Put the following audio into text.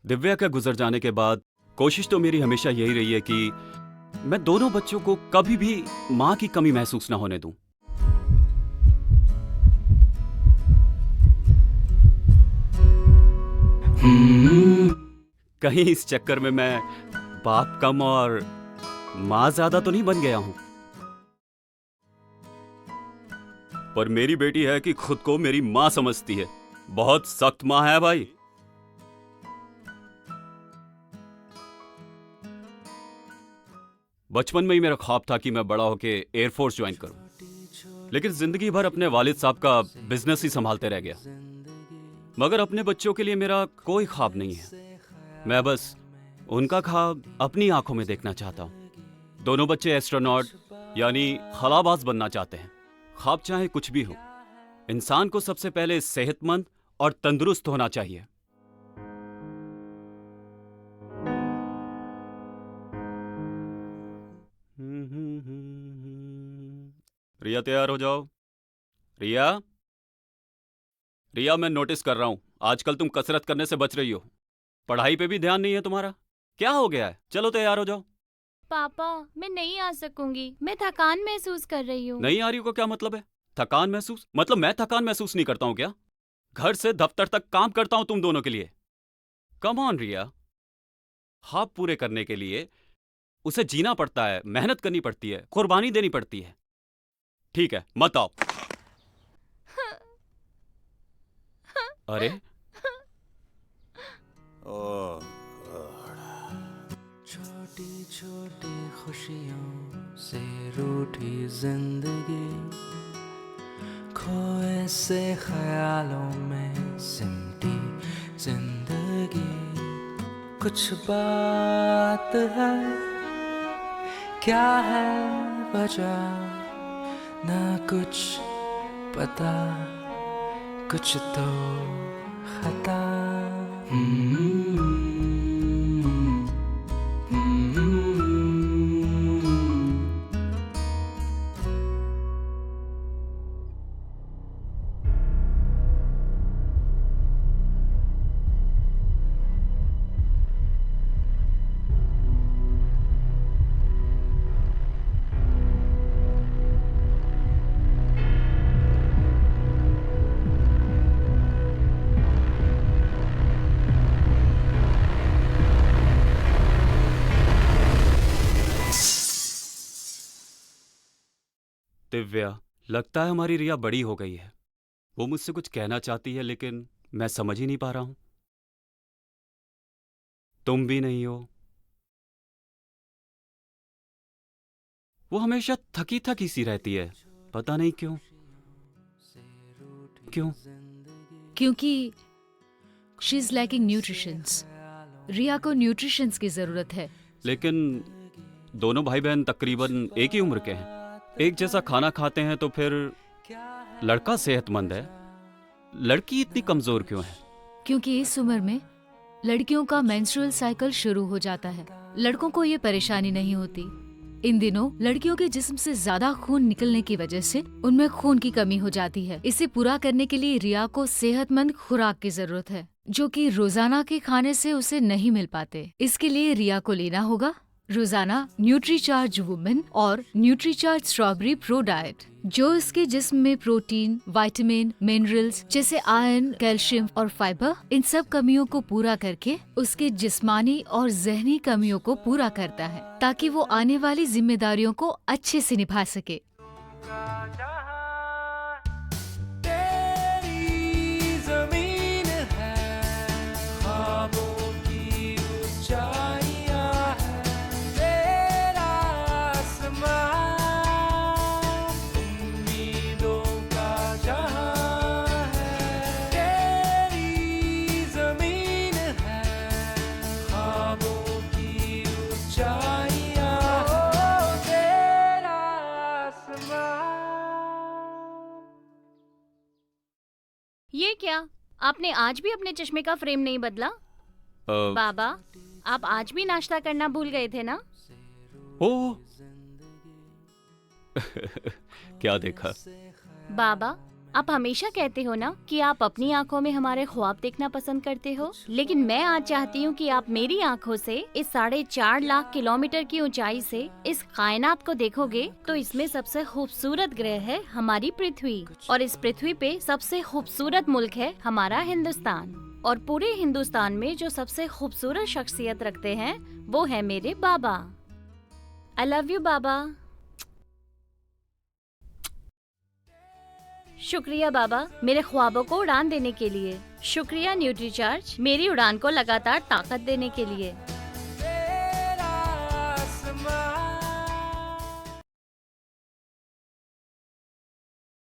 दिव्या का गुजर जाने के बाद कोशिश तो मेरी हमेशा यही रही है कि मैं दोनों बच्चों को कभी भी माँ की कमी महसूस ना होने दूं। कहीं इस चक्कर में मैं बाप कम और माँ ज्यादा तो नहीं बन गया हूं। पर मेरी बेटी है कि खुद को मेरी माँ समझती है। बहुत सख्त माँ है भाई। बचपन में ही मेरा ख्वाब था कि मैं बड़ा होके एयरफोर्स ज्वाइन करूं, लेकिन जिंदगी भर अपने वालिद साहब का बिजनेस ही संभालते रह गया। मगर अपने बच्चों के लिए मेरा कोई ख्वाब नहीं है। मैं बस उनका ख्वाब अपनी आंखों में देखना चाहता हूं। दोनों बच्चे एस्ट्रोनॉट यानी खलाबाज बनना चाहते हैं। ख्वाब चाहे कुछ भी हो, इंसान को सबसे पहले सेहतमंद और तंदुरुस्त होना चाहिए। रिया तैयार हो जाओ। रिया, रिया मैं नोटिस कर रहा हूं आजकल तुम कसरत करने से बच रही हो। पढ़ाई पे भी ध्यान नहीं है तुम्हारा। क्या हो गया है? चलो तैयार हो जाओ। पापा, मैं नहीं आ सकूंगी। मैं थकान महसूस कर रही हूँ। नहीं आ रही हो का क्या मतलब है? थकान महसूस मतलब मैं थकान महसूस नहीं करता हूं क्या? घर से दफ्तर तक काम करता हूं तुम दोनों के लिए। कम ऑन रिया, ख्वाब पूरे करने के लिए उसे जीना पड़ता है, मेहनत करनी पड़ती है, कुर्बानी देनी पड़ती है। ठीक है, मत आओ। अरे छोटी छोटी खुशियों से रूठी जिंदगी, खोए से ख्यालों में सिमटी जिंदगी। कुछ बात है, क्या है वजह, ना कुछ पता, कुछ तो खता। दिव्या, लगता है हमारी रिया बड़ी हो गई है। वो मुझसे कुछ कहना चाहती है लेकिन मैं समझ ही नहीं पा रहा हूं। तुम भी नहीं हो। वो हमेशा थकी थकी सी रहती है, पता नहीं क्यों। क्यों? क्योंकि शी इज लैकिंग न्यूट्रिशंस। रिया को न्यूट्रिशंस की जरूरत है। लेकिन दोनों भाई बहन तकरीबन एक ही उम्र के हैं, एक जैसा खाना खाते हैं, तो फिर लड़का सेहतमंद है, लड़की इतनी कमजोर क्यों है? क्योंकि इस उम्र में लड़कियों का मेंस्ट्रुअल साइकिल शुरू हो जाता है। लड़कों को ये परेशानी नहीं होती। इन दिनों लड़कियों के जिस्म से ज्यादा खून निकलने की वजह से उनमें खून की कमी हो जाती है। इसे पूरा करने के लिए रिया को सेहतमंद खुराक की जरूरत है, जो कि रोजाना के खाने से उसे नहीं मिल पाते। इसके लिए रिया को लेना होगा रोजाना न्यूट्रीचार्ज वुमेन और न्यूट्रीचार्ज स्ट्रॉबेरी प्रो डाइट, जो इसके जिस्म में प्रोटीन, विटामिन, मिनरल्स जैसे आयरन, कैल्शियम और फाइबर, इन सब कमियों को पूरा करके उसके जिस्मानी और जहनी कमियों को पूरा करता है, ताकि वो आने वाली जिम्मेदारियों को अच्छे से निभा सके। ये क्या? आपने आज भी अपने चश्मे का फ्रेम नहीं बदला? बाबा, आप आज भी नाश्ता करना भूल गए थे ना? ओ क्या देखा? बाबा, आप हमेशा कहते हो ना कि आप अपनी आंखों में हमारे ख्वाब देखना पसंद करते हो, लेकिन मैं आज चाहती हूँ कि आप मेरी आंखों से इस 4.5 लाख किलोमीटर की ऊंचाई से इस कायनात को देखोगे तो इसमें सबसे खूबसूरत ग्रह है हमारी पृथ्वी, और इस पृथ्वी पे सबसे खूबसूरत मुल्क है हमारा हिंदुस्तान, और पूरे हिंदुस्तान में जो सबसे खूबसूरत शख्सियत रखते हैं वो है मेरे बाबा। आई लव यू बाबा। शुक्रिया बाबा मेरे ख्वाबों को उड़ान देने के लिए। शुक्रिया न्यूट्रीचार्ज मेरी उड़ान को लगातार ताकत देने के लिए।